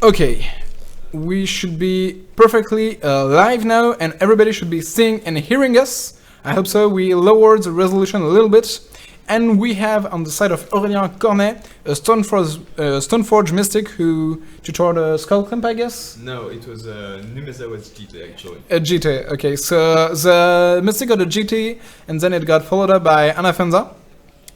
Okay, we should be perfectly live now, and everybody should be seeing and hearing us. I hope so. We lowered the resolution a little bit, and we have on the side of Aurélien Cornet a Stoneforge mystic who tutored a Skull Clamp, I guess? No, it was Numesa was GT actually. A GT, okay. So the mystic got a GT, and then it got followed up by Anafenza,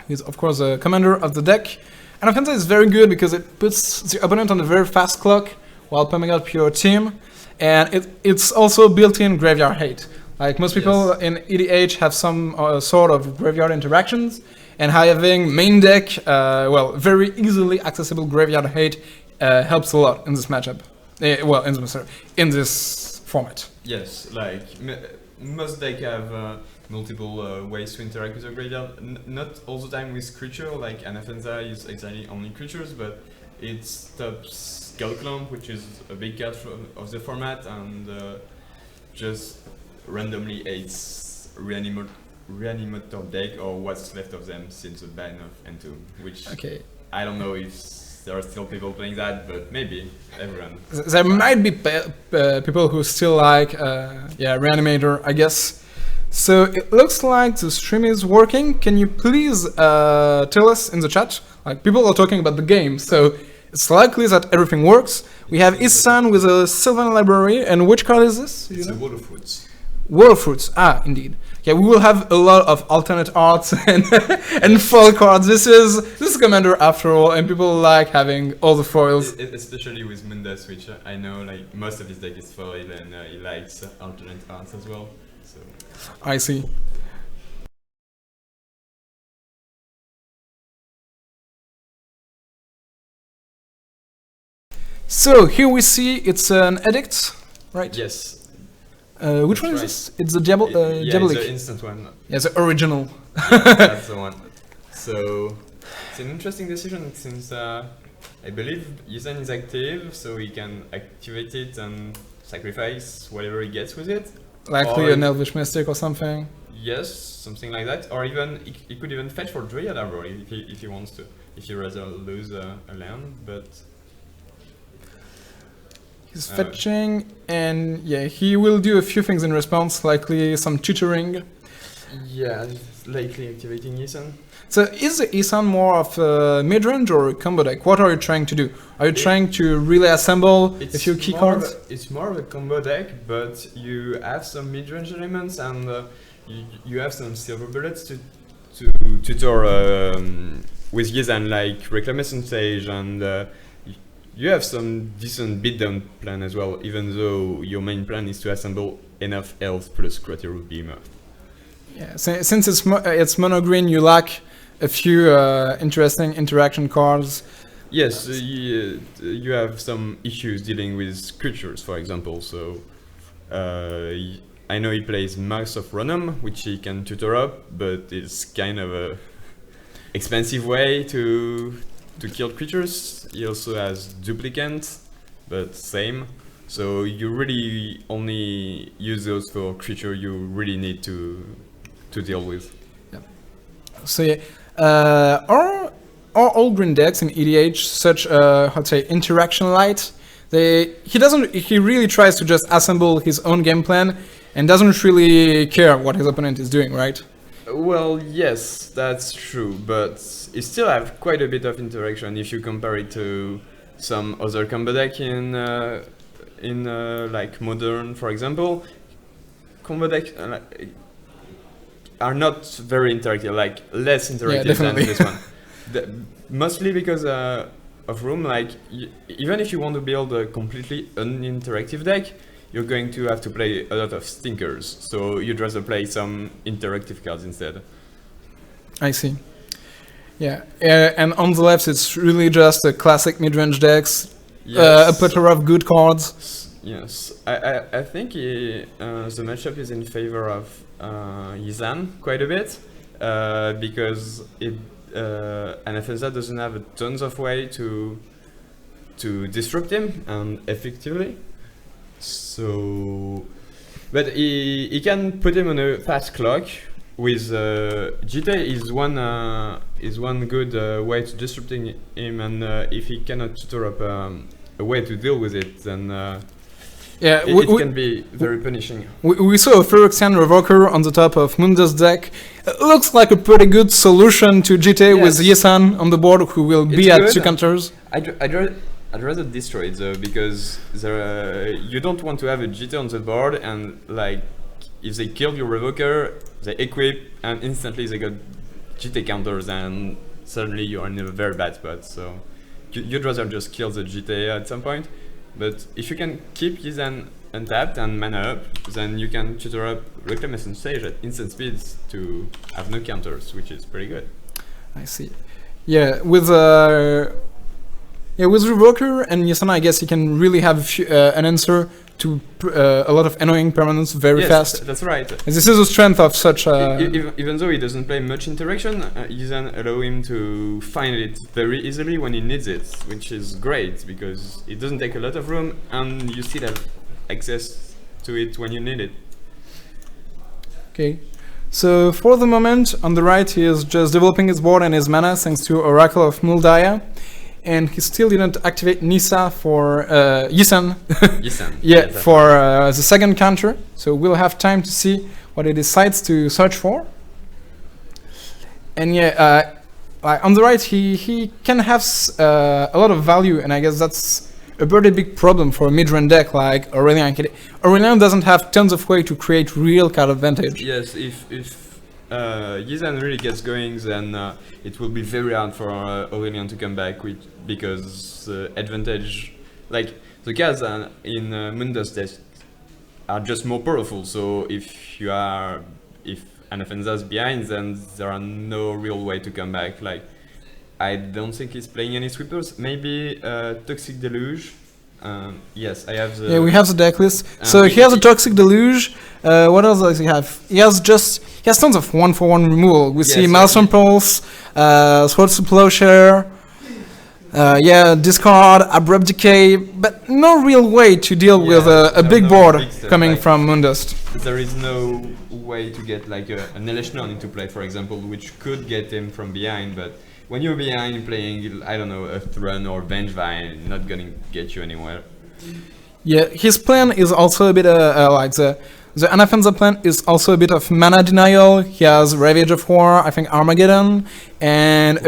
who is of course a commander of the deck. Anafenza is very good because it puts the opponent on a very fast clock while pumping up your team, and it's also built-in graveyard hate. Like most people in EDH have some sort of graveyard interactions, and having main deck, very easily accessible graveyard hate helps a lot in this matchup. In this format. Yes, like most deck have multiple ways to interact with the graveyard. Not all the time with creature, like Anafenza is exactly only creatures, but it stops Skull Clamp, which is a big card of the format, and just randomly aids Reanimator deck or what's left of them since the ban of N2, which I don't know if there are still people playing that, but maybe everyone. There might be people who still like Reanimator, I guess. So it looks like the stream is working. Can you please tell us in the chat? Like, people are talking about the game, so it's likely that everything works. We have Isan with a Sylvan Library, and which card is this? It's a World of Fruits. World of Fruits, indeed. Yeah, we will have a lot of alternate arts and foil cards. This is Commander after all, and people like having all the foils. Especially with Mundas, which I know like most of his deck is foil, and he likes alternate arts as well. So. I see. So here we see it's an edict, right? Yes. Which one is this? It's the Diabolic. It's the instant one. Yeah, the original. That's the one. So it's an interesting decision since I believe Yusan is active, so he can activate it and sacrifice whatever he gets with it. Likely an Elvish Mystic or something. Yes, something like that. Or even he could even fetch for Dryad Arbor if he wants to. If he rather lose a land, but. He's fetching, and yeah, he will do a few things in response, likely some tutoring. Yeah, likely activating Isan. So is the Isan more of a mid-range or a combo deck? What are you trying to do? Are you trying to really assemble a few key cards? It's more of a combo deck, but you have some mid-range elements, and you have some silver bullets to tutor with Yizan, like Reclamation Sage, and you have some decent beatdown plan as well, even though your main plan is to assemble enough elves plus Crateroof Behemoth. Yeah, since it's mono green, you lack a few interesting interaction cards. Yes, you have some issues dealing with creatures, for example. So I know he plays Marks of Ronom, which he can tutor up, but it's kind of a expensive way to kill creatures. He also has Duplicant, but same. So you really only use those for creature you really need to deal with. Yeah. So yeah, are all green decks in EDH such interaction light? He really tries to just assemble his own game plan and doesn't really care what his opponent is doing, right? Well, yes, that's true, but you still have quite a bit of interaction if you compare it to some other combo deck in like Modern, for example. Combo decks are not very interactive, like less interactive than this one. Mostly because of room. Like even if you want to build a completely uninteractive deck, you're going to have to play a lot of stinkers, so you'd rather play some interactive cards instead. I see. Yeah, and on the left it's really just a classic mid-range decks, a plethora of good cards. Yes, I think the matchup is in favor of Yizan quite a bit, because Anafenza doesn't have tons of way to disrupt him and effectively. So, but he can put him on a fast clock with GT is one good way to disrupting him, and if he cannot tutor up a a way to deal with it, then Yeah, it can be very punishing. we saw a Phyrexian Revoker on the top of Mundus deck. It looks like a pretty good solution to GTA with Yes. Yisan on the board, who will be It's at good. 2 counters. I'd rather destroy it though, because you don't want to have a GT on the board and like if they kill your Revoker, they equip and instantly they got GT counters and suddenly you are in a very bad spot. So you'd rather just kill the GTA at some point. But if you can keep Yisan untapped and mana up, then you can tutor up Reclamation Sage at instant speeds to have no counters, which is pretty good. I see. Yeah, with Revoker and Yasana, I guess you can really have an answer to a lot of annoying permanents very fast. That's right. And this is the strength of such. Even though he doesn't play much interaction, Yisan allow him to find it very easily when he needs it, which is great because it doesn't take a lot of room and you still have access to it when you need it. Okay. So for the moment, on the right, he is just developing his board and his mana thanks to Oracle of Muldaya. And he still didn't activate Nissa for Yisan. Yisan. Yeah, for the second counter. So we'll have time to see what he decides to search for. And yeah, on the right, he can have a lot of value, and I guess that's a pretty big problem for a mid-range deck like Aurelian. Aurelian doesn't have tons of way to create real card advantage. Yes, if Yisan really gets going, then it will be very hard for Aurelian to come back with, because advantage, like the cards in Mundus deck are just more powerful. So if Anafenza's behind, then there are no real way to come back. Like I don't think he's playing any sweepers. Maybe Toxic Deluge. Yes, I have the. Yeah, we have the deck list. So he has a Toxic Deluge. What else does he have? He has tons of 1-for-1 removal. We see Maelstrom Pulse, Swords to Plowshare. Discard, Abrupt Decay, but no real way to deal with a big board coming from Mundust. There is no way to get like an Elishnon into play, for example, which could get him from behind, but when you're behind playing, I don't know, a Thrun or Vengevine, not gonna get you anywhere. Yeah, his plan is also a bit like the Anafenza plan is also a bit of mana denial. He has Ravage of War, I think Armageddon, and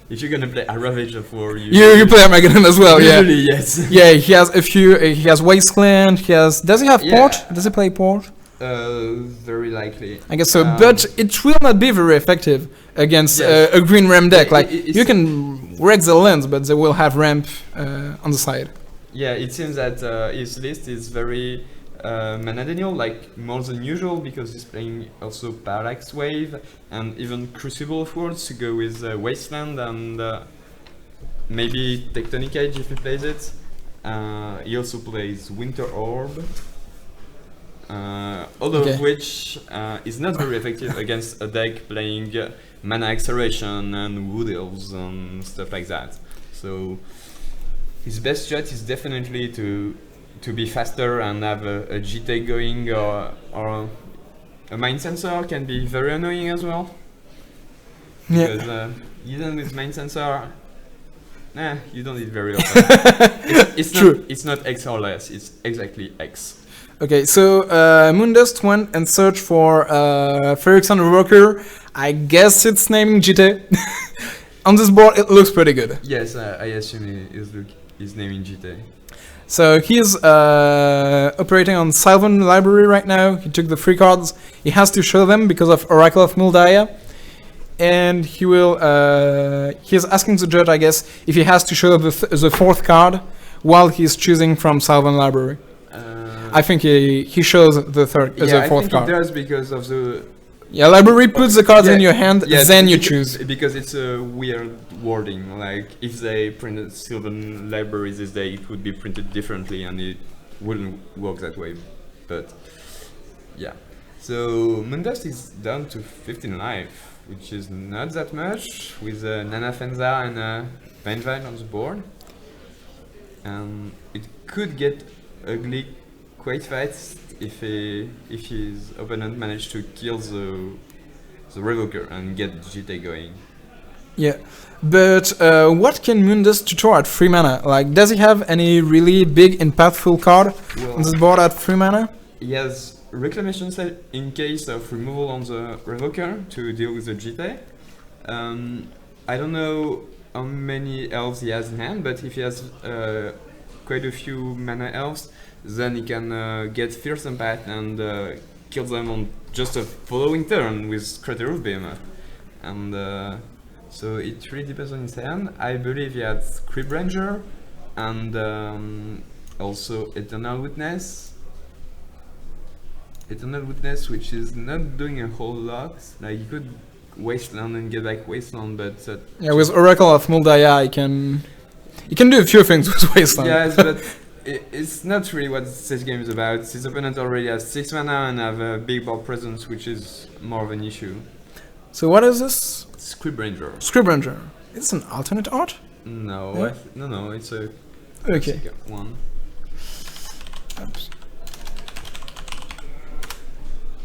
if you're gonna play a Ravage of War, you play Armageddon as well. Usually, yes. Yeah, he has a few. He has Wasteland. Does he have Port? Does he play Port? Very likely. I guess so, but it will not be very effective against a green ramp deck. Like you can wreck the lands, but they will have ramp on the side. Yeah, it seems that his list is very mana denial, like more than usual, because he's playing also Parallax Wave and even Crucible of Worlds to go with Wasteland and maybe Tectonic Age if he plays it. He also plays Winter Orb, all of which is not very effective against a deck playing Mana Acceleration and Wood Elves and stuff like that. So his best shot is definitely to be faster and have a GT going, or a Mind Sensor can be very annoying as well. Because even with Mind Sensor, you don't need it very often. it's true. It's not X or less, it's exactly X. Okay, so Mundust went and searched for Phyrexian Revoker. I guess it's naming GT. On this board, it looks pretty good. Yes, I assume he's naming GT. So he's operating on Sylvan Library right now. He took the 3 cards. He has to show them because of Oracle of Muldaya. And he will. He's asking the judge, I guess, if he has to show the 4th card while he's choosing from Sylvan Library. I think he shows the 4th card. I think he does because of the. Yeah, library puts the cards in your hand, then you choose. Because it's a weird wording. Like if they printed Sylvan Library this day, it would be printed differently, and it wouldn't work that way. But yeah. So Mundust is down to 15 life, which is not that much, with Nanafenza and Vengevine on the board. And it could get ugly quite fast if his opponent managed to kill the Revoker and get GT going. Yeah, but what can Mundus tutor at 3 mana? Like, does he have any really big impactful card on this board at 3 mana? He has Reclamation set in case of removal on the Revoker to deal with the GT. I don't know how many elves he has in hand, but if he has quite a few mana elves, then he can get Fierce Empath and kill them on just a following turn with Crater of Behemoth. And so it really depends on his hand. I believe he had Scrib Ranger and also Eternal Witness. Eternal Witness, which is not doing a whole lot. Like, you could Wasteland and get back Wasteland, but yeah, with Oracle of Muldaya, he can do a few things with Wasteland. Yes, but it's not really what this game is about. His opponent already has 6 mana and have a big board presence, which is more of an issue. So what is this? Scrib Ranger. Scrib Ranger. It's an alternate art? No, Yeah. no, it's a Okay. classic one. Oops.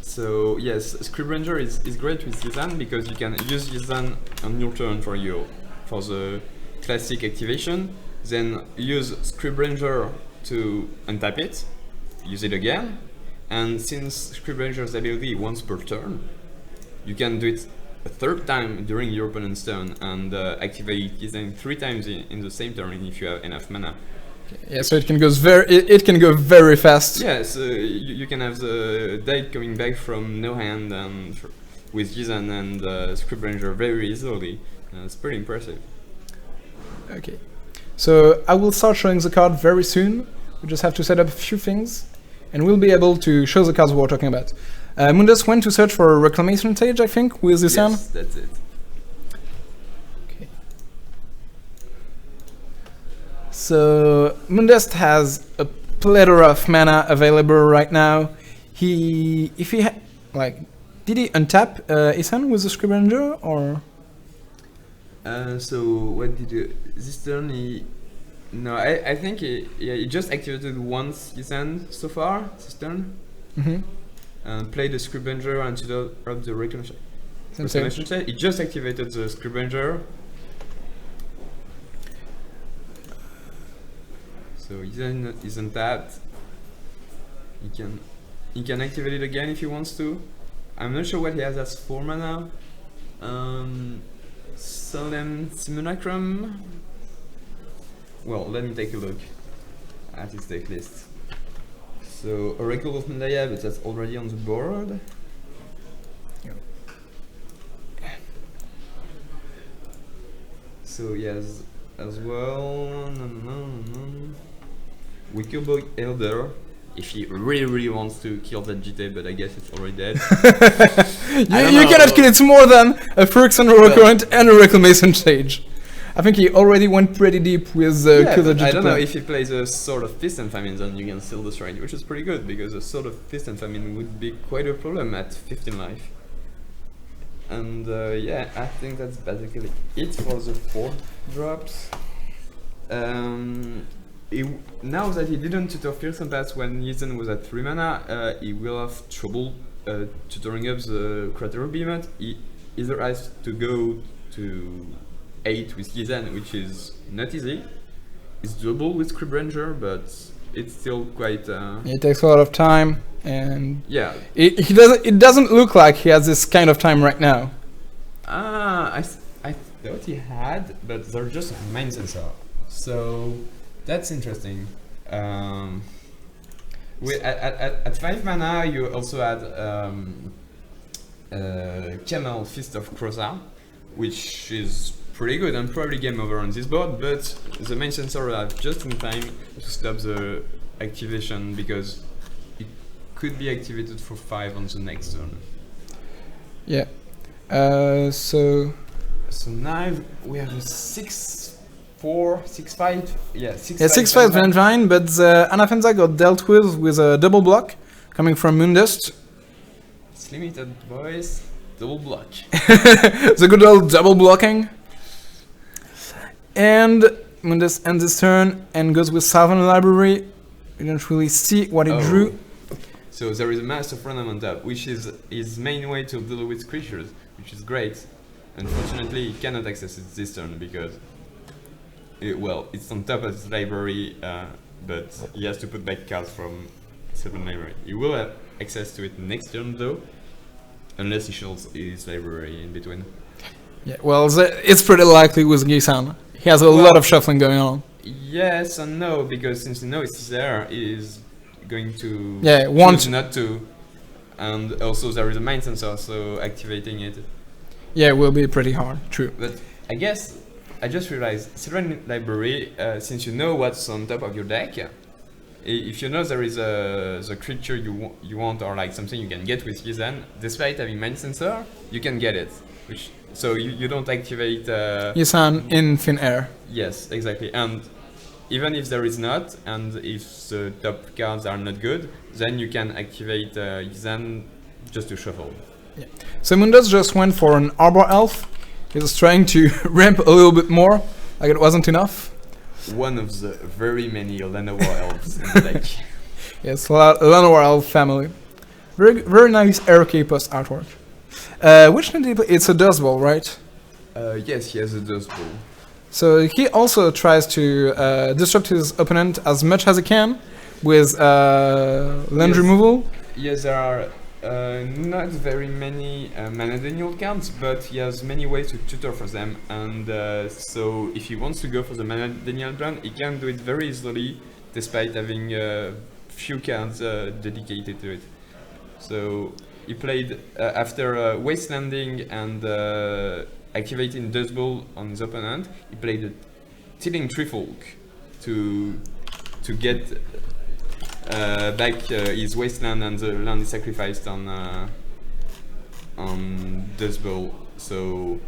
So yes, Scrib Ranger is great with Yizan because you can use Yizan on your turn for the classic activation, then use Scrib Ranger to untap it, use it again, and since Scrib Ranger's ability once per turn, you can do it a third time during your opponent's turn and activate Yizan 3 times in the same turn if you have enough mana. Yeah, so it can go very fast. Yeah, so you can have the deck coming back from no hand and with Yizan and Scrib Ranger very easily. It's pretty impressive. Okay. So I will start showing the card very soon. We just have to set up a few things and we'll be able to show the cards we're talking about. Mundus went to search for a Reclamation Stage, I think, with this hand. Yes, that's it. Okay. So Mundus has a plethora of mana available right now. Did he untap his hand with the Scrib Ranger or? So what did you? This turn I think he just activated once his hand so far this turn. Played the Scrib Ranger until up the Reclamation set. He just activated the Scrib Ranger. So he's untapped. He can activate it again if he wants to. I'm not sure what he has as 4 mana. Solemn Simulacrum. Well, let me take a look at his deck list. So Oracle of Mundaya, but that's already on the board. So yes, as well. Wickerboy Elder, if he really wants to kill that GT, but I guess it's already dead. you cannot kill it more than a Phyrexian Recurrent and a Reclamation Stage. I think he already went pretty deep with kill the GT. I don't know if he plays a Sword of Feast and Famine, then you can still destroy it, which is pretty good because a Sword of Feast and Famine would be quite a problem at 15 life. And yeah, I think that's basically it for the 4 drops. Now that he didn't tutor Fierce Empath when Yizan was at 3 mana, he will have trouble tutoring up the Crater of Behemoth. He either has to go to 8 with Yizan, which is not easy. It's doable with Scrib Ranger, but it's still quite... It takes a lot of time, and yeah. It doesn't look like he has this kind of time right now. I thought he had, but they're just main sensor. So that's interesting. At 5 mana, you also had Camel Fist of Croza, which is pretty good and probably game over on this board, but the main sensor arrived just in time to stop the activation because it could be activated for 5 on the next turn. Yeah. So now we have a 6-4, 6-5. Yeah, 6-5. Yeah, 6-5 Vengevine, but the Anafenza got dealt with a double block coming from Mundust. It's limited, boys. Double block. The good old double blocking. And Mundus ends his turn and goes with Southern Library. You don't really see what he drew. So there is a Master of Random on top, which is his main way to deal with creatures, which is great. Unfortunately, he cannot access it this turn because it's on top of his library, but he has to put back cards from seven library. He will have access to it next turn though, unless he shuffles his library in between. Yeah, well, it's pretty likely with Gisan. He has a lot of shuffling going on. Yes and no, because since he knows it's there, he is going to choose not to, and also there is a mind sensor, so activating it. Yeah, it will be pretty hard. True. But I guess I just realized Sylvan Library, since you know what's on top of your deck, if you know there is the creature you want or like something you can get with Yizan, despite having mind sensor, you can get it. So you don't activate Yizan in thin air. Yes, exactly. And even if there is not, and if the top cards are not good, then you can activate Yizan just to shuffle. Yeah. So Mundus just went for an Arbor Elf. He's trying to ramp a little bit more, like it wasn't enough. One of the very many Llanowar elves in the deck. Yes, Llanowar Elf family. Very, very nice RK post artwork. Which name did he play? It's a Dust Ball, right? Yes, he has a Dust Ball. So he also tries to disrupt his opponent as much as he can with land removal. Yes, there are not very many mana Daniel cards, but he has many ways to tutor for them, and so if he wants to go for the mana Daniel run, he can do it very easily, despite having few cards dedicated to it. So he played after Wastelanding and activating Dust Ball on his opponent. He played a Tilling Trifolk to get back his wasteland, and the land is sacrificed on Dust Ball. So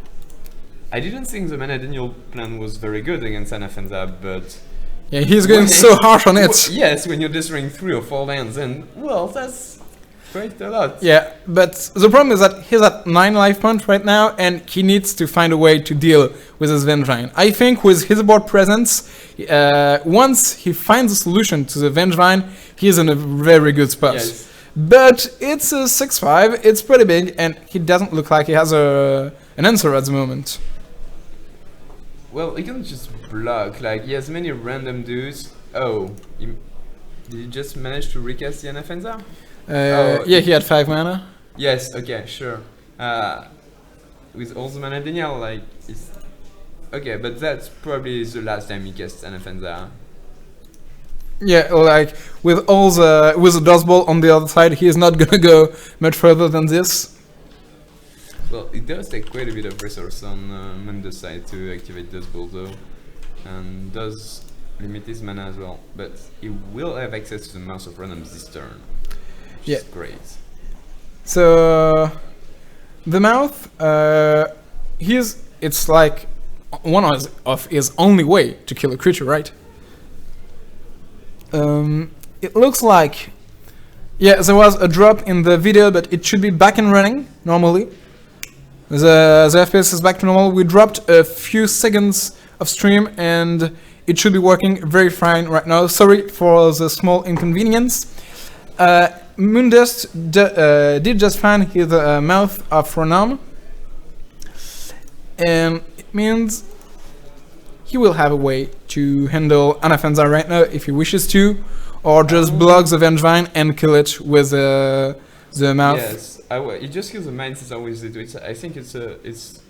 I didn't think the Mana Daniel plan was very good against Anafenza, but yeah, he's going so harsh on it. Yes, when you're destroying 3 or 4 lands, and well, that's quite a lot. Yeah, but the problem is that he's at 9 life points right now, and he needs to find a way to deal with his Vengevine. I think with his board presence, once he finds a solution to the Vengevine, he's in a very good spot. Yes. But it's a 6/5, it's pretty big, and he doesn't look like he has an answer at the moment. Well, he can just block, like he has many random dudes. Oh, did he just manage to recast the Anafenza? Yeah, he had 5 mana. Yes, okay, sure. With all the mana Daniel, like, it's... Okay, but that's probably the last time he casts Anafenza. Yeah, like, with the Dust Ball on the other side, he is not gonna go much further than this. Well, it does take quite a bit of resource on Munda's side to activate Dust Ball, though. And does limit his mana as well. But he will have access to the Mouse of Randoms this turn. Which is great. So the mouth, it's like one of his only way to kill a creature, right? It looks like, yeah, there was a drop in the video, but it should be back and running normally. The FPS is back to normal. We dropped a few seconds of stream, and it should be working very fine right now. Sorry for the small inconvenience. Mundus did just find his Mouth of Renown, and it means he will have a way to handle Anafenza right now if he wishes to, or just block the Vengevine and kill it with the Mouth. Yes, he just kills the Mind Sensor with it. I think it's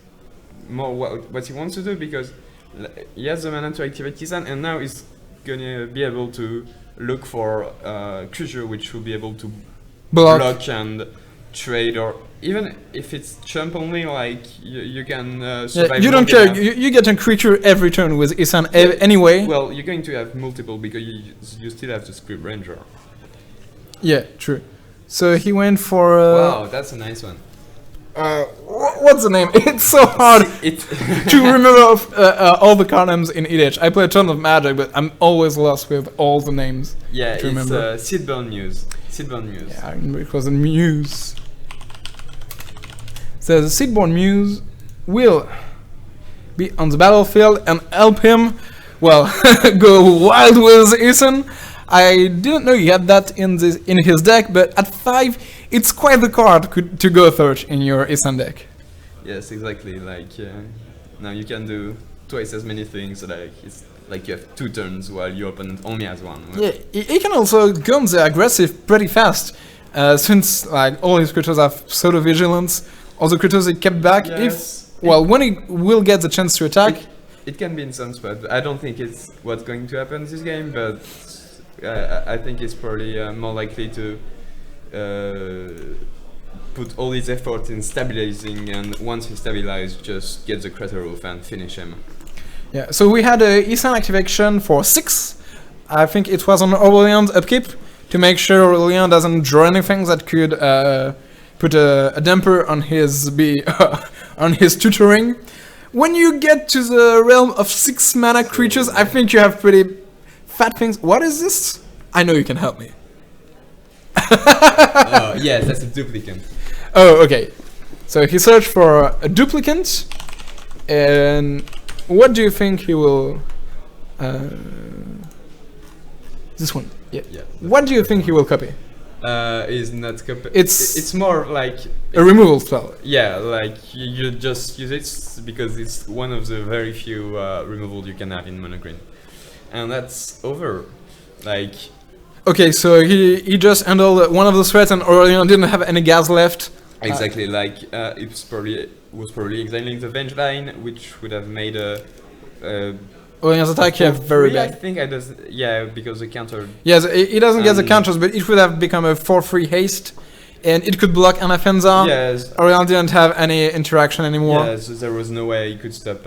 more what he wants to do, because he has the mana to activate Kizan, and now he's gonna be able to look for a creature which will be able to block and trade, or even if it's chump only, like you can survive. You don't care. You get a creature every turn with Isan anyway. Well, you're going to have multiple because you still have the Script Ranger. Yeah, true. So he went for. Wow, that's a nice one. What's the name? It's so hard to remember all the card names in EDH. I play a ton of Magic, but I'm always lost with all the names. Yeah, it's Seedborn Muse. Seedborn Muse. Yeah, I remember it was a Muse. So the Seedborn Muse will be on the battlefield and help him, well, go wild with Ethan. I didn't know he had that in his deck, but at 5, it's quite the card to go search in your Ethan deck. Yes, exactly. Like now you can do twice as many things. Like it's like you have 2 turns while your opponent only has 1. Yeah, he can also go on the aggressive pretty fast, since like all his creatures have pseudo vigilance. All the creatures he kept back. Yes. When he will get the chance to attack. It can be in some spot. I don't think it's what's going to happen this game, but I think it's probably more likely to put all his effort in stabilizing, and once he stabilizes, just get the crater roof and finish him. Yeah, so we had a Isan activation for 6. I think it was on Aurelian's upkeep to make sure Aurelian doesn't draw anything that could put a damper on his on his tutoring. When you get to the realm of 6 mana creatures, I think you have pretty fat things. What is this? I know you can help me. Yes, that's a duplicate. Oh, okay. So he searched for a duplicate, and what do you think he will... this one. Yeah. What do you think he will copy? Is not copy. It's It's more like a removal spell. yeah, like you just use it because it's one of the very few removal you can have in mono green, and that's over. Like Okay, so he just handled one of the threats, and Aurelian didn't have any gas left. exactly, like it was probably exiling the Vengevine, which would have made a Aurelian's attack, yeah, very I bad. think I does because the counter. Yes, he doesn't get the And- counters, but it would have become a 4/3 haste, and it could block Anafenza. Yes. Aurelian didn't have any interaction anymore. Yeah, so there was no way he could stop.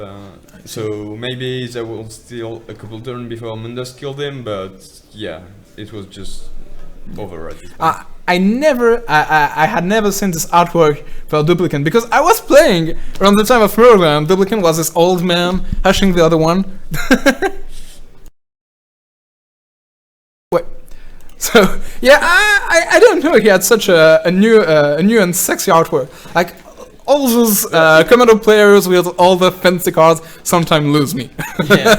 So maybe there was still a couple turns before Mundus killed him, but yeah, it was just over at this point. I had never seen this artwork for Duplicant, because I was playing around the time of Murloc. Duplicant was this old man hushing the other one. Wait. So yeah, I don't know. He had such a new and sexy artwork. Like all those Commander players with all the fancy cards sometimes lose me. Yeah,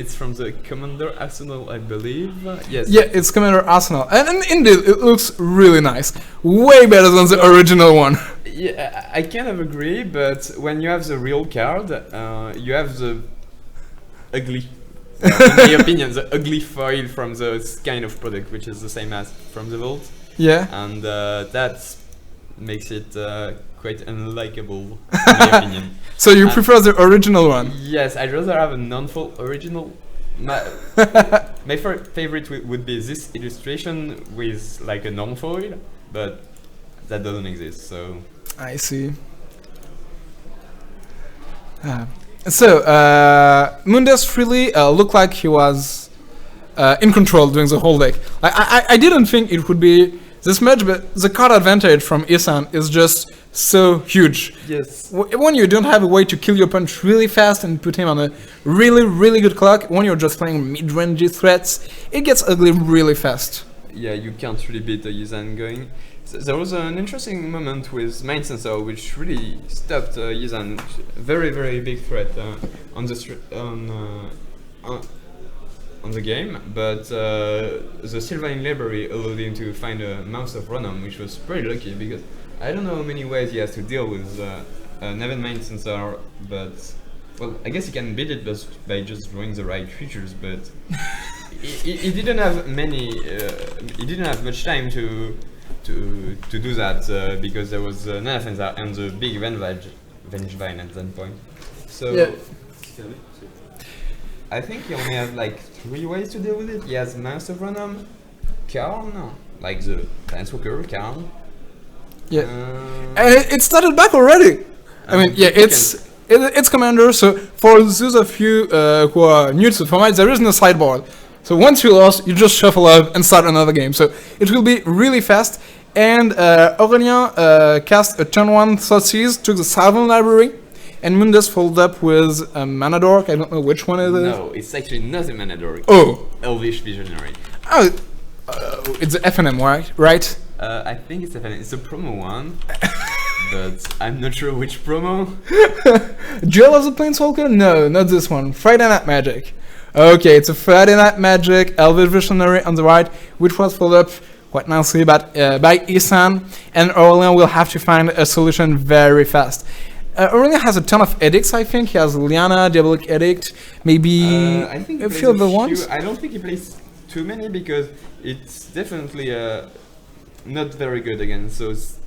it's from the Commander Arsenal, I believe. Yes. Yeah, it's Commander Arsenal, and indeed it looks really nice. Way better than the original one. Yeah, I kind of agree, but when you have the real card, you have the ugly, in my opinion, the ugly foil from the kind of product, which is the same as from the Vault, Yeah. and that makes it quite unlikable, in my opinion. So you And- prefer the original one? Yes, I'd rather have a non-full original. My favorite would be this illustration with like a non-foil, but that doesn't exist, so... I see. Mundus really looked like he was in control during the whole deck. I didn't think it would be this much, but the card advantage from Isan is just so huge. Yes. When you don't have a way to kill your opponent really fast and put him on a really good clock, when you're just playing mid-range threats, it gets ugly really fast. Yeah, you can't really beat the Yizan going. There was an interesting moment with Mind Sensor, which really stopped Yizan. Very big threat on the on the game, but the Sylvanine Library allowed him to find a Mouse of Ronom, which was pretty lucky, because I don't know how many ways he has to deal with an Event Mind Sensor, but well, I guess he can beat it by just drawing the right creatures, but he didn't have many. He didn't have much time to do that because there was Nanafenza and the big Vengevine at that point. So Yeah. I think he only has like 3 ways to deal with it. He has Mouse of Ronom, Karn, like the Planeswalker, Karn. Yeah. Uh, And it started back already. I mean, yeah, it's Commander, so for those of you who are new to the format, there isn't a sideboard. So once you lost, you just shuffle up and start another game. So it will be really fast. And Aurelien cast a turn 1 Thoughtseize, took the Sylvan Library, and Mundus followed up with a Mana Dork. I don't know which one it is. no, it's actually not a Mana Dork. Oh. Elvish Visionary. Oh, it's the FNM, right? I think it's a promo one, but I'm not sure which promo. Duel of the Planeswalker? No, not this one. Friday Night Magic. Okay, it's a Friday Night Magic, Elvish Visionary on the right, which was followed up quite nicely by Isan, and Aurelien will have to find a solution very fast. Aurelian has a ton of edicts, I think. He has Liana, Diabolic Edict, maybe I think he a plays few other ones. I don't think he plays too many because it's definitely not very good against those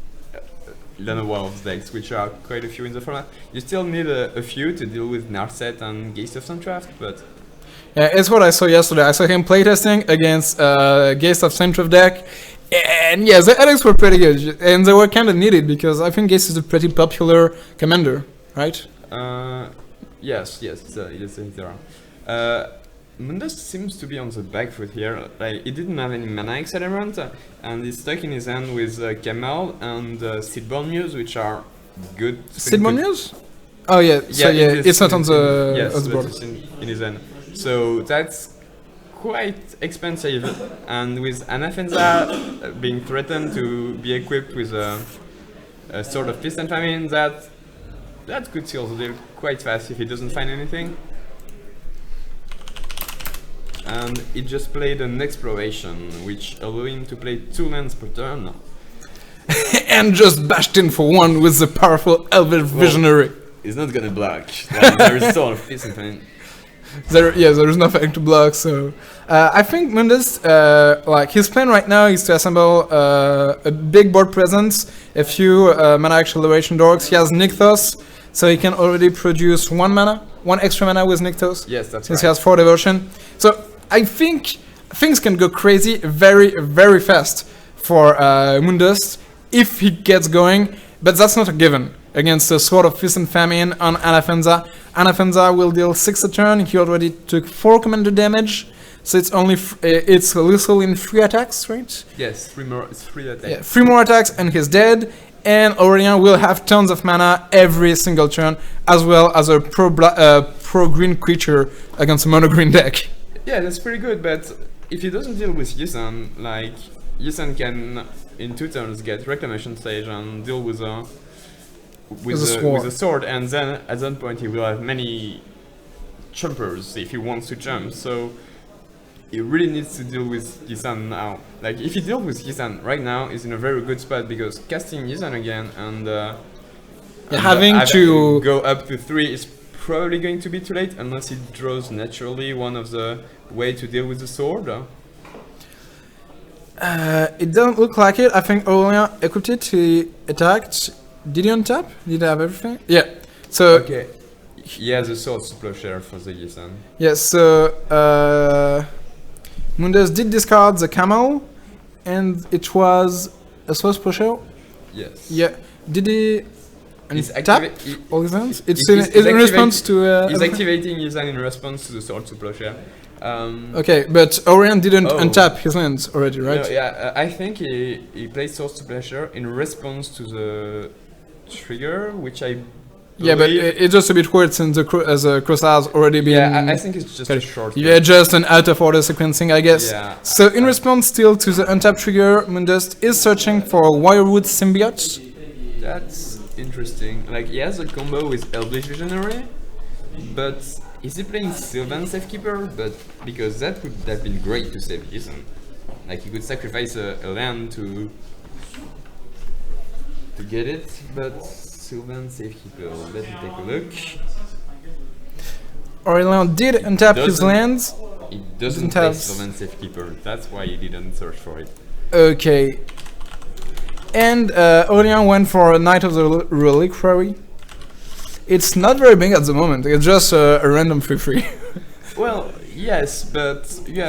Lana Wolves decks, which are quite a few in the format. You still need a few to deal with Narset and Geist of Sundraft, but... Yeah, it's what I saw yesterday. I saw him playtesting against Geist of Sundraft deck, and yeah, the edicts were pretty good, and they were kind of needed because I think Geist is a pretty popular commander, right? Yes, it is there. Mundus seems to be on the back foot here. Like, he didn't have any mana accelerant, and he's stuck in his hand with Kamal and Seedborn Muse, which are good. Seedborn Muse? Oh yeah, so yeah, it's not on the, yes, on the board. It's in his hand. So that's quite expensive, and with Anafenza being threatened to be equipped with a Sword of Fist and Famine, that could seal the deal quite fast if he doesn't find anything. And he just played an Exploration, which allowed him to play 2 lands per turn. And just bashed in for 1 with the powerful Elvish Visionary. He's not gonna block. There is Sword of Fist and Famine. There is nothing to block, so I think Mundus, like his plan right now is to assemble a big board presence, a few mana acceleration dorks. He has Nykthos, so he can already produce 1 extra mana with Nykthos. Yes, that's since right. he has 4 devotion. So I think things can go crazy very, very fast for Mundus if he gets going, but that's not a given. Against the Sword of Fist and Famine on Anafenza. Anafenza will deal 6 a turn. He already took 4 commander damage, so it's only it's lethal in 3 attacks, right? Yes, 3 attacks. Yeah, 3 more attacks and he's dead. And Aurelian will have tons of mana every single turn, as well as a pro green creature against a mono green deck. Yeah, that's pretty good. But if he doesn't deal with Yisan, like Yisan can in 2 turns get Reclamation Stage and deal with a sword, and then at that point he will have many jumpers if he wants to jump. So he really needs to deal with Yisan now. Like, if he deals with Yisan right now, he's in a very good spot because casting Yisan again and having to go up to 3 is probably going to be too late unless he draws naturally one of the way to deal with the sword. It doesn't look like it. I think Aurelian equipped it, he attacked. Did he untap? Did he have everything? Yeah. So okay. He has a sword plowshare for the Yisan. Yes. So Mundus did discard the camel, and it was a sword plowshare. Yes. Yeah. Did he tap all his lands? It's he's in response to. He's activating Yisan in response to the sword plowshare. Okay, but Aurelian didn't untap his lands already, right? No, yeah, I think he played Sword to Pleasure in response to the trigger, which I yeah, but it's just a bit weird since the cross has already been... Yeah, I think it's just a short... Yeah, just an out-of-order sequencing, I guess. Yeah, so in response still to the untap trigger, Mundus is searching for Wirewood Symbiotes. That's interesting. Like, he has a combo with Elvish Visionary, but is he playing Sylvan Safekeeper? But because that would have been great to save Yisan. Like, he could sacrifice a land to get it, but Sylvan Safekeeper, let me take a look. Aurelian did untap his lands. He doesn't play Sylvan Safekeeper, that's why he didn't search for it. Okay. And Aurelian went for a Knight of the Reliquary. It's not very big at the moment, it's just a random 3/3. Well, yes, but you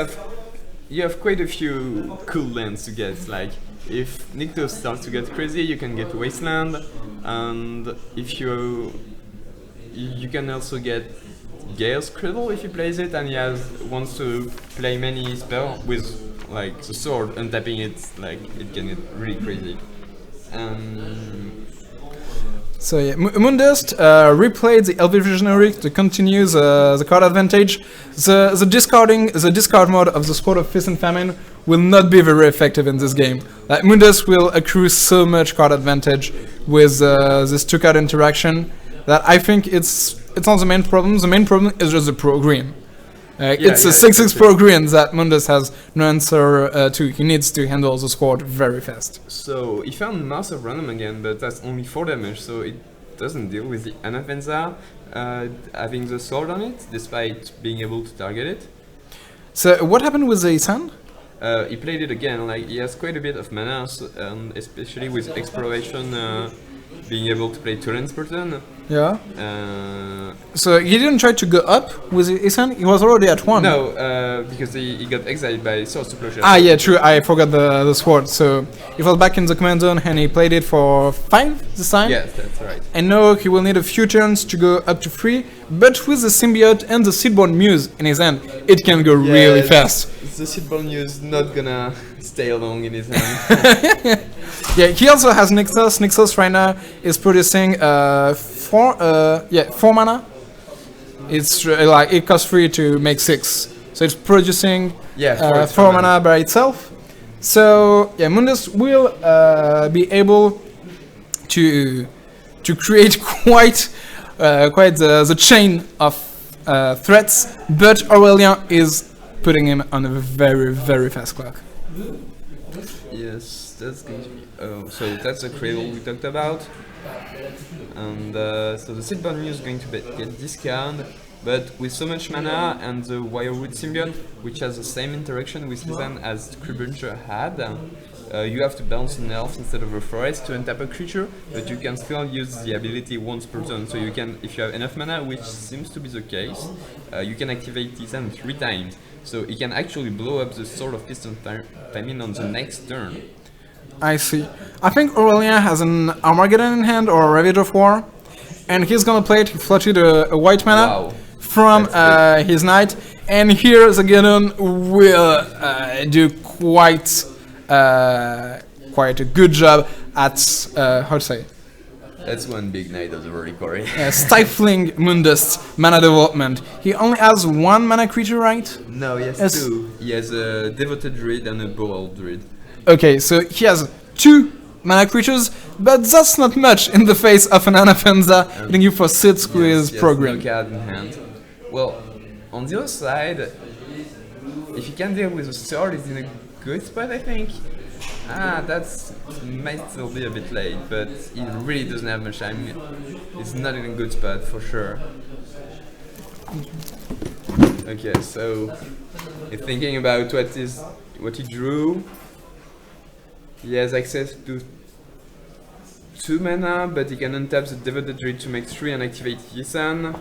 have quite a few cool lands to get. Like, if Nykthos starts to get crazy, you can get Wasteland, and if you can also get Gale's Cradle if he plays it, and he wants to play many spells with like the sword, untapping it, like it can get really crazy. So yeah, Mundus replayed the Elvish Visionary to continue the card advantage. The discard mode of the Sword of Fist and Famine will not be very effective in this game. Like, Mundus will accrue so much card advantage with this 2-card interaction that I think it's not the main problem. The main problem is just the pro green. It's a 6/6 pro green that Mundus has no answer to. He needs to handle the squad very fast. So he found Mass of Random again, but that's only 4 damage, so it doesn't deal with the Anafenza having the sword on it, despite being able to target it. So what happened with the Isan? He played it again, like he has quite a bit of mana, especially with exploration, being able to play 2 lands per turn. Yeah. So he didn't try to go up with the Isan? He was already at 1. No, because he got exiled by Source to Closure. Ah, yeah, true. I forgot the sword. So he was back in the command zone and he played it for 5 this time. Yes, that's right. And now he will need a few turns to go up to 3. But with the Symbiote and the Seedborn Muse in his hand, it can go really fast. The Seedborn Muse is not gonna stay long in his hand. Yeah, he also has Nixos. Nixos right now is producing 4 mana. It's like it costs 3 to make 6, so it's producing 4 mana by itself. So yeah, Mundus will be able to create quite the chain of threats, but Aurélien is putting him on a very fast clock. Yes, that's going to be. So that's the cradle we talked about, and so the Seedborn Muse is going to get discount, but with so much mana and the Wirewood Symbiont, which has the same interaction with Lisan as Scribbuncher had, you have to bounce an elf instead of a forest to untap a creature, but you can still use the ability once per turn. So you can, if you have enough mana, which seems to be the case, you can activate Lisan 3 times. So he can actually blow up the Sword of Piston Famine on the next turn. I see. I think Aurélien has an Armageddon in hand or a Ravage of War, and he's gonna play it. He fluched a white mana from his knight, and here the Geddon will do quite a good job at how to say. That's one big night of the Reliquary. Stifling Mundus mana development. He only has 1 mana creature, right? No, he has 2. He has a Devoted Druid and a Boal Druid. Okay, so he has 2 mana creatures, but that's not much in the face of an Anafenza hitting you for 6 with his program. No card in hand. Well, on the other side, if he can deal with a sword, he's in a good spot, I think. That's might still be a bit late, but he really doesn't have much time. He's not in a good spot for sure. Okay, so if thinking about what he drew, he has access to 2 mana, but he can untap the Devoted Druid to make 3 and activate Yisan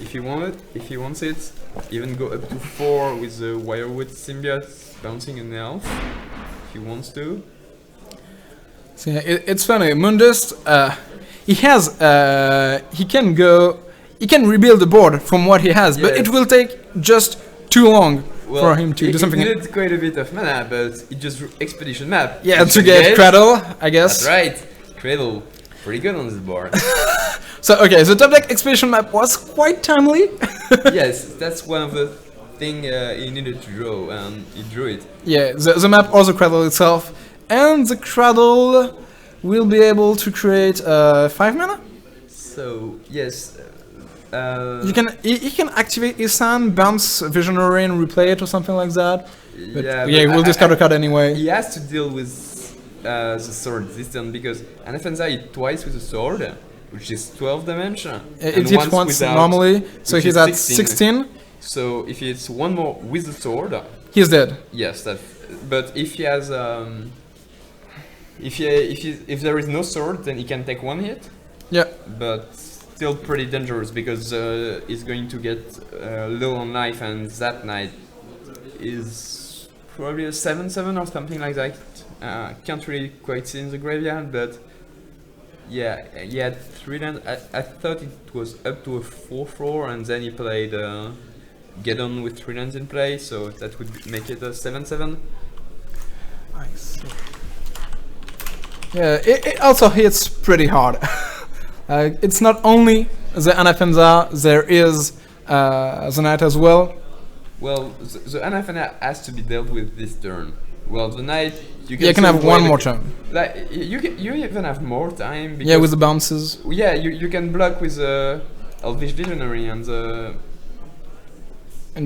if he wants it. Even go up to 4 with the Wirewood Symbiote bouncing an elf if he wants to. So yeah, it's funny. Mundus, he can rebuild the board from what he has, but it will take just too long for him to do something. He needed quite a bit of mana, but he just drew Expedition Map. Yeah, to get Cradle, I guess. That's right, Cradle, pretty good on this board. So okay, the top deck Expedition Map was quite timely. Yes, that's one of the things he needed to draw, and he drew it. Yeah, the map or the Cradle itself, and the Cradle will be able to create 5 mana. So yes. He can activate Isan, bounce Visionary and replay it or something like that. But yeah, we'll discard a card anyway. He has to deal with the sword this turn because Anafenza hit twice with a sword, which is 12 damage. It hits once normally, so he's at 16. So if he hits one more with the sword, he's dead. Yes, but if he has if there is no sword, then he can take 1 hit. Yeah, but still pretty dangerous because he's going to get low on life, and that knight is probably a 7/7 or something like that. Can't really quite see in the graveyard, but yeah, he had 3 lands. I thought it was up to a 4/4, and then he played Get On with 3 lands in play, so that would make it a 7/7. Nice. Yeah, it also hits pretty hard. It's not only the Anafenza, there is the knight as well. Well, the Anafenza has to be dealt with this turn. Well, the knight you can have 1 more turn. Like you even have more time. Because, yeah, with the bounces. Yeah, you can block with Elvish Visionary and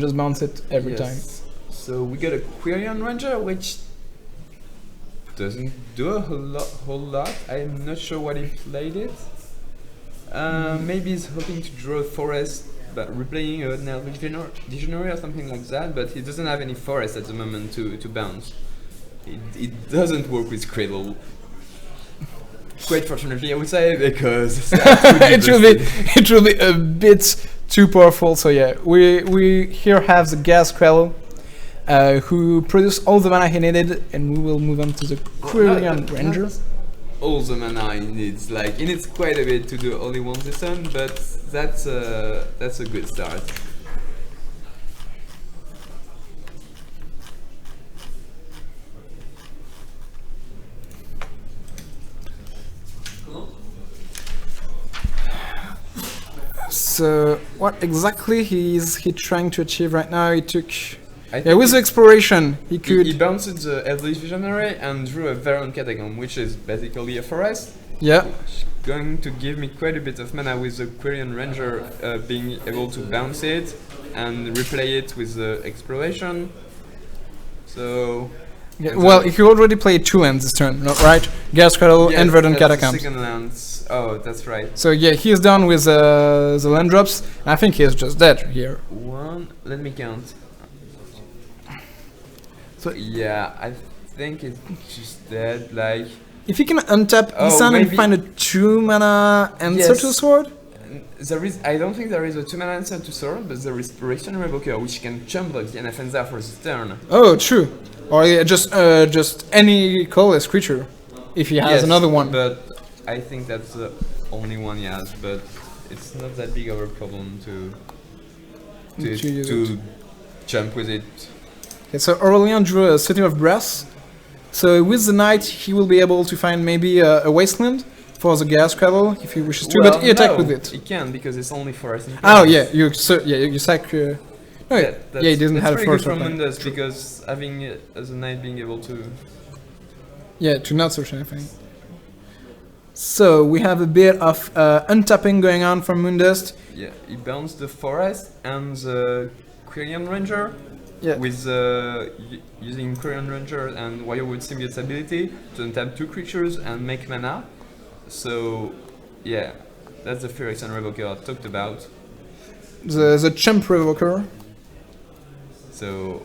just bounce it every time. So we got a Quirion Ranger, which doesn't do a whole lot. I'm not sure what he played it. Maybe he's hoping to draw a forest, but replaying an Elvish Visionary or something like that, but he doesn't have any forest at the moment to bounce. It doesn't work with Cradle. Quite fortunately, I would say, because it will be a bit too powerful. So yeah, we here have the Gas Cradle, who produced all the mana he needed, and we will move on to the Quirion Ranger. All the mana he needs, like he needs quite a bit to do only one this turn, but that's a good start. So what exactly is he trying to achieve right now? He took with the exploration he could. He bounced the Elvish Visionary and drew a Veron Catacomb, which is basically a forest. Yeah. Going to give me quite a bit of mana with the Quirion Ranger being able to bounce it and replay it with the exploration. So. Yeah, well, if you already played 2 lands this turn, no, right? Gas Cradle and Verdant Catacombs. Second lands. Oh, that's right. So yeah, he's done with the land drops. I think he's just dead here. Let me count. So yeah, I think it's just dead. Like if you can untap Isan and find a 2 mana answer to Sword. I don't think there is a 2 mana answer to Sword, but there is Restoration Revoker, which can jump block the Anafenza for this turn. Oh, true. Or yeah, just any colorless creature, if he has another one. But I think that's the only one he has. But it's not that big of a problem to jump with it. Okay, so Aurelian drew a City of Brass. So with the Knight, he will be able to find maybe a Wasteland for the Gas Cradle if he wishes to. But he attack with it. He can because it's only forest. Oh yeah, you sack. Oh yeah, he doesn't have a forest. That's pretty good from Mundus because having the Knight being able to. Yeah, to not search anything. So we have a bit of untapping going on from Mundust. Yeah, he bounced the forest and the Quirion Ranger. Yeah. With using Quirion Ranger and Wirewood Symbiote's ability to untap 2 creatures and make mana. So yeah, that's the Phyrexian Revoker I talked about. The Champ Revoker. So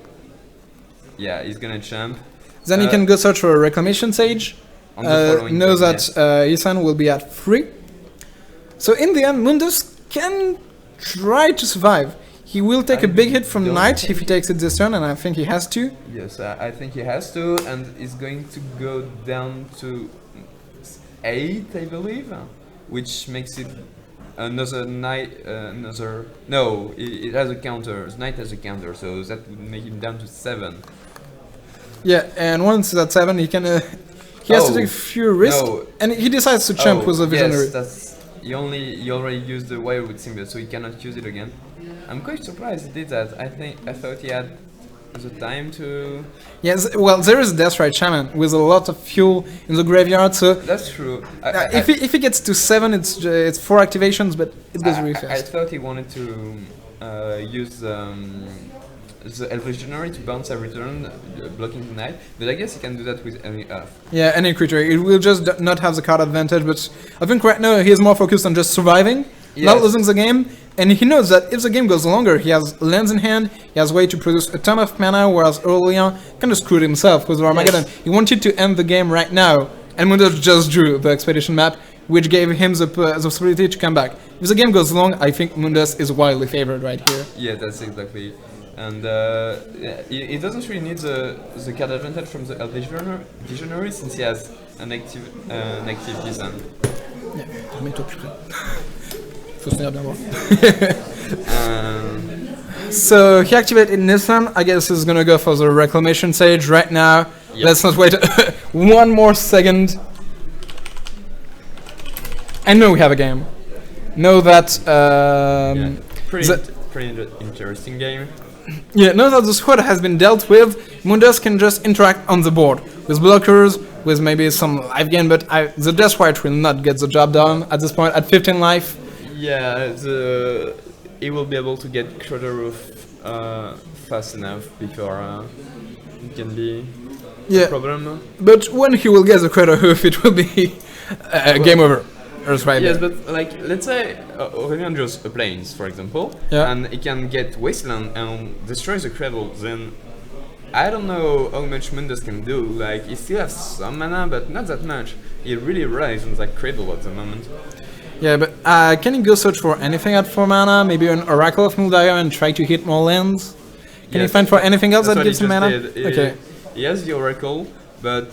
yeah, he's gonna champ. Then he can go search for a Reclamation Sage. Know that Isan will be at 3. So in the end, Mundus can try to survive. He will take a big hit from Knight if he takes it this turn, and I think he has to. Yes, I think he has to, and he's going to go down to 8, I believe, which makes it another Knight. No, it has a counter. Knight has a counter, so that would make him down to 7. Yeah, and once that's 7, he can. He has to take a few risks, and he decides to champ with a Visionary. Yes, that's. He already used the Wirewood Symbiote, so he cannot use it again. I'm quite surprised he did that. I thought he had the time to. Yes, well, there is a Deathrite Shaman with a lot of fuel in the graveyard, so. That's true. If he gets to 7, it's 4 activations, but it goes really fast. I thought he wanted to use the Elvish Visionary to bounce every turn, blocking the Knight, but I guess he can do that with any Earth. Yeah, any creature. It will just not have the card advantage, but I think right now he is more focused on just surviving, not losing the game, and he knows that if the game goes longer, he has lands in hand, he has a way to produce a ton of mana, whereas Aurelian kind of screwed himself with Armageddon. Yes. He wanted to end the game right now, and Mundus just drew the Expedition map, which gave him the possibility to come back. If the game goes long, I think Mundus is widely favored right here. Yeah, that's exactly. And he doesn't really need the card advantage from the Elvish Visionary since he has an active Isan. Yeah, mets-toi plus près. Faut se tenir bien droit. So he activated Nissan. I guess he's gonna go for the Reclamation Sage right now. Yep. Let's not wait one more second. I know we have a game. Know that. Pretty interesting game. Yeah, now that the squad has been dealt with, Mundus can just interact on the board with blockers, with maybe some life gain, but the Deathrite will not get the job done at this point. At 15 life. Yeah, he will be able to get Cruder Roof fast enough before it can be a problem. But when he will get the Cruder Roof, it will be game over. Earth right Yes, there. but like let's say Aurelian draws a plains, for example, Yeah. and it can get Wasteland and destroys the cradle. Then I don't know how much Mundus can do. Like he still has some mana, but not that much. He really relies on that cradle at the moment. Yeah, but can you go search for anything at 4 mana? Maybe an Oracle of Muldaya and try to hit more lands? Can you Yes, find for anything else that's that what he gives him just mana? did. Okay. He has the Oracle, but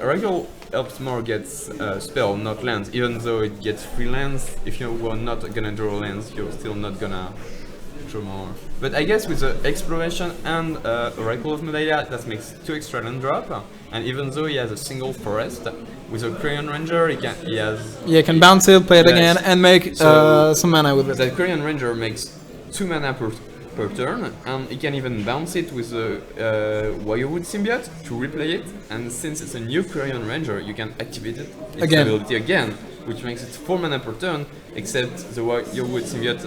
Oracle helps more get spell, not lands. Even though it gets 3 lands, if you were not gonna draw lands, you're still not gonna draw more. But I guess with the Exploration and Oracle of Medaya, that makes 2 extra land drop. And even though he has a single forest, with a Korean Ranger, he has... Yeah, you can bounce it, play it Yes. again, and make So- some mana with it. That Korean Ranger makes 2 mana per turn, and he can even bounce it with the Wirewood Symbiote to replay it. And since it's a new Korean Ranger, you can activate it its Again. ability again, which makes it 4 mana per turn. Except the Wirewood Symbiote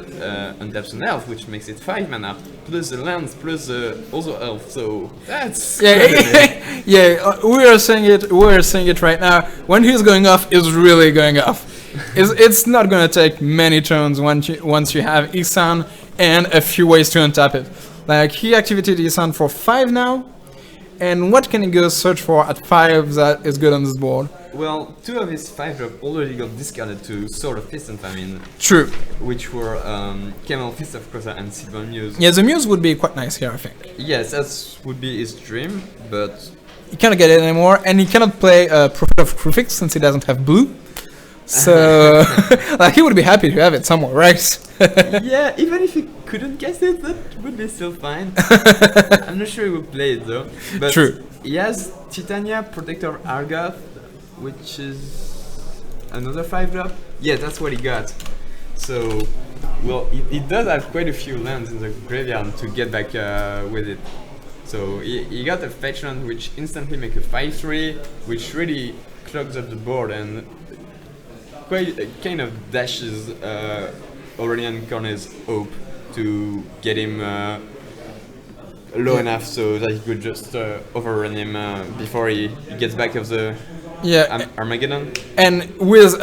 untaps an elf, which makes it 5 mana plus the lands plus the other elf. So that's Yeah, yeah. We are saying it. We are saying it right now. When he's going off, is really going off. It's not gonna take many turns once you have Isan and a few ways to untap it. Like he activated Isan for 5 now, and what can he go search for at 5 that is good on this board? Well, 2 of his 5 drop already got discarded to Sword of Feast and Famine, True. which were Camel Fist of Crozza and Silver Muse. Yeah, the Muse would be quite nice here, I think. Yes, that would be his dream, but He cannot get it anymore, and he cannot play Prophet of Krufix since he doesn't have blue. So, like, he would be happy to have it somewhere, right? yeah, even if he couldn't guess it, that would be still fine. I'm not sure he would play it though. But True. he has Titania, Protector Argoth, which is another 5 drop. Yeah, that's what he got. So, well, he does have quite a few lands in the graveyard to get back with it. So he got a fetch land which instantly make a 5/3, which really clogs up the board and quite kind of dashes Aurelian Cornet's hope to get him low enough so that he could just overrun him before he gets back of the Yeah, Armageddon. and with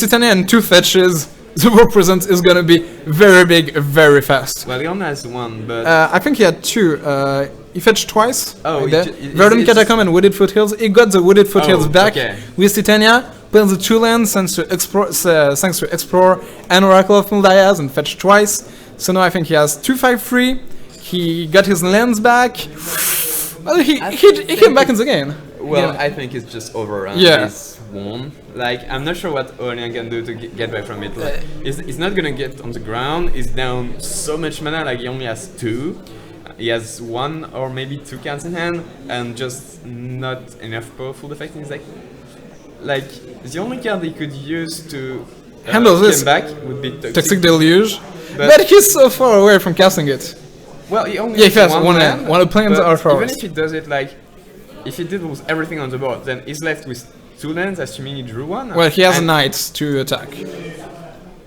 Titania and 2 fetches, the war presence is gonna be very big, very fast. Well, he only has 1, but I think he had 2. He fetched twice. Oh, like he that. ju- it- Verdant it's just- Catacomb and Wooded Foothills. He got the Wooded Foothills Oh, back okay. with Titania. Plays the 2 lands thanks to Explore and Oracle of Muldayas and fetched twice. So now I think he has 2/5/3. He got his lands back. Well, he came back in the game. well, Yeah. I think it's just over and Yeah. he's won. Like, I'm not sure what Aurelian can do to get back from it. Like, he's not gonna get on the ground. He's down so much mana. Like, he only has 2. He has 1 or maybe 2 cards in hand, and just not enough powerful effect in his deck. Like, the only card he could use to Handle this. came back would be Toxic Deluge. But- But he's so far away from casting it. Well, he only Yeah, he has one one land. land. One of the planes but are even forest. if he does it like, if he did with everything on the board, then he's left with 2 lands, assuming he drew 1. Well, he has a And- knight to attack.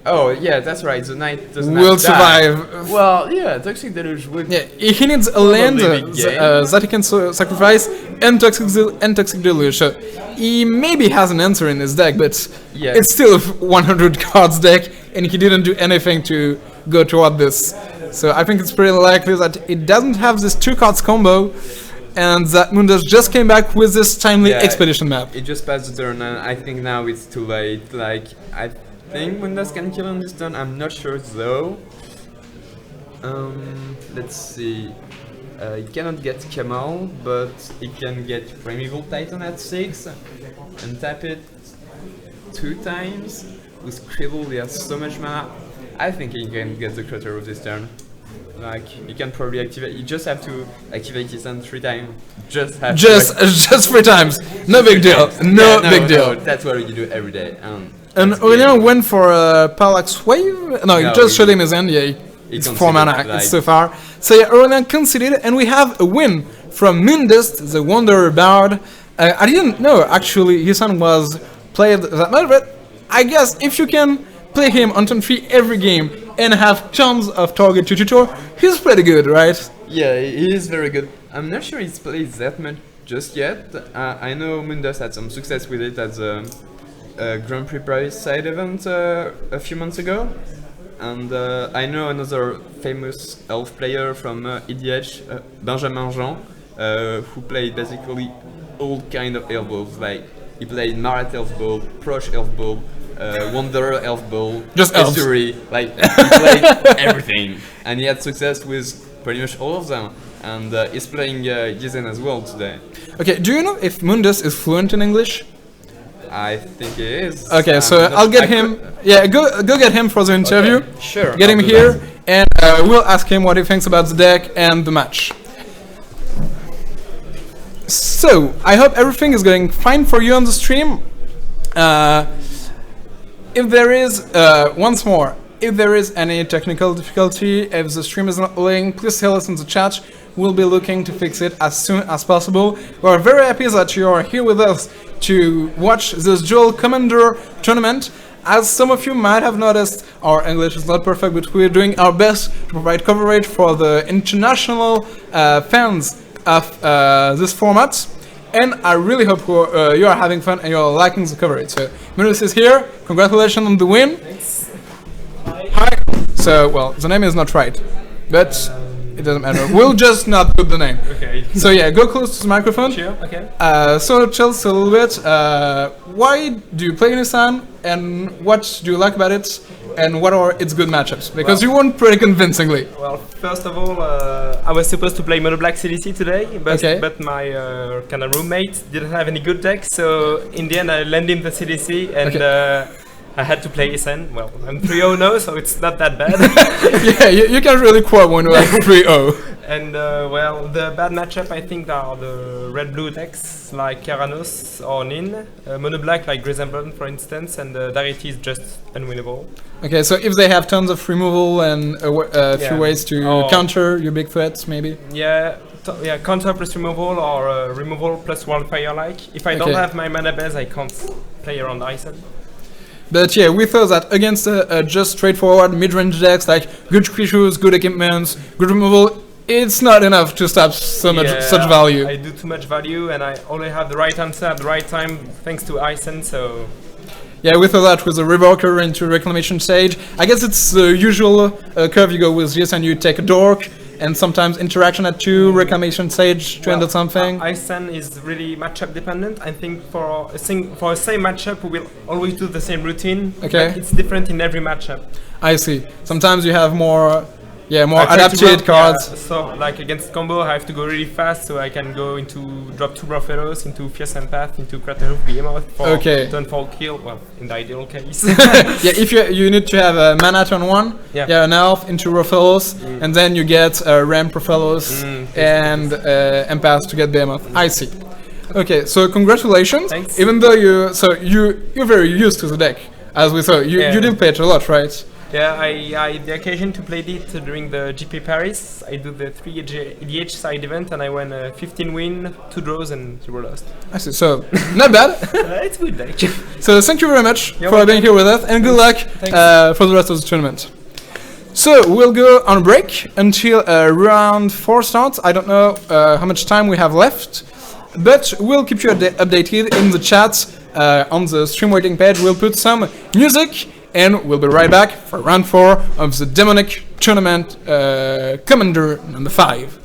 Oh, yeah, that's right. The knight doesn't Will have to die. survive. Well, yeah, Toxic Deluge would. Yeah, he needs a land big game. that he can sacrifice and Toxic Deluge. So he maybe has an answer in his deck, but Yeah. it's still a 100 cards deck, and he didn't do anything to go toward this. So I think it's pretty likely that it doesn't have this 2 cards combo, and that Mundus just came back with this timely Yeah, expedition map. It just passed the turn, and I think now it's too late. Like, I think Mundas can kill him this turn. I'm not sure though. Let's see. He cannot get Kemal, but he can get Primeval Titan at 6 and tap it 2 times. With Cribble, he has so much mana. I think he can get the Crater of this turn. Like, he can probably activate. You just have to activate his hand 3 times. Just 3 times. No big deal. No Yeah, big deal. No, that's what you do every day. And that's Aurelian great. west for Parallax Wave? No, he No, just he- showed him his end, yeah. It's 4 considered, mana, like- it's so far. So yeah, Aurelian conceded, and we have a win from Mundust, the Wanderer Bard. I didn't know, actually, his son was played that much, but I guess if you can play him on turn 3 every game and have tons of target to tutor, he's pretty good, right? Yeah, he is very good. I'm not sure he's played that much just yet. I know Mundus had some success with it at the Grand Prix Paris side event a few months ago, and I know another famous elf player from EDH, Benjamin Jean, who played basically all kind of elf builds. Like he played Marat elf build, Prosh elf build, Wanderer elf build, Just elves. Estuary, like he played everything, and he had success with pretty much all of them. And he's playing Yizen as well today. Okay, do you know if Mundus is fluent in English? I think he is. Okay, so I'll get him. Yeah, go get him for the interview. Okay, sure. Get I'll him do here, that. and we'll ask him what he thinks about the deck and the match. So I hope everything is going fine for you on the stream. If there is, once more, if there is any technical difficulty, if the stream is not playing, please tell us in the chat. We'll be looking to fix it as soon as possible. We're very happy that you are here with us to watch this Dual Commander tournament. As some of you might have noticed, our English is not perfect, but we're doing our best to provide coverage for the international fans of this format. And I really hope you are having fun and you're liking the coverage. So, Mundus is here. Congratulations on the win. Thanks. Hi. So, well, the name is not right, but it doesn't matter. We'll just not put the name. Okay. So yeah, go close to the microphone. Sure. Okay. So tell us a little bit. Why do you play Nissan, and what do you like about it, and what are its good matchups? Because you won pretty convincingly. Well, first of all, I was supposed to play Mono Black CDC today, but my kind of roommate didn't have any good decks, so in the end I lent him the CDC, and I had to play Isen. Well, I'm 3-0 now, so it's not that bad. Yeah, you can't really quote when you're like 3-0. And well, the bad matchup I think are the red-blue decks like Keranos or Nin, Mono Black like Grisemblon for instance, and Darity is just unwinnable. Okay, so if they have tons of removal and a few ways to counter your big threats, maybe? Yeah, counter plus removal or removal plus wildfire like. If I don't have my mana base, I can't play around Isen. But yeah, we thought that against just straightforward mid-range decks like good creatures, good equipments, good removal, it's not enough to stop so much such value. I do too much value and I only have the right answer at the right time thanks to Isen, so... Yeah, we thought that with a Revoker into Reclamation Sage. I guess it's the usual curve you go with this, and you take a Dork, and sometimes Interaction at 2, Reclamation Sage to end at something. Isen is really matchup dependent. I think for a same matchup we will always do the same routine. Okay. But it's different in every matchup. I see. Sometimes you have more adapted cards. Yeah, so like against combo I have to go really fast, so I can go into drop 2 Broffelos, into Fierce Empath, into Craterhoof Behemoth for turnfall kill, well, in the ideal case. Yeah, if you need to have a mana turn 1, an elf into Broffelos, and then you get Ram Broffelos and Empath to get Behemoth. I see. Okay, so congratulations. Thanks. Even though you're very used to the deck, as we saw. You did play it a lot, right? Yeah, I had the occasion to play it during the GP Paris. I do the 3 EDH side event and I won 15 win, 2 draws and 0 lost. I see, so not bad. It's good deck. So thank you very much for being here with us, and good luck for the rest of the tournament. So we'll go on break until round 4 starts. I don't know how much time we have left, but we'll keep you updated in the chat on the stream waiting page. We'll put some music, and we'll be right back for round 4 of the Demonic Tournament Commander number 5.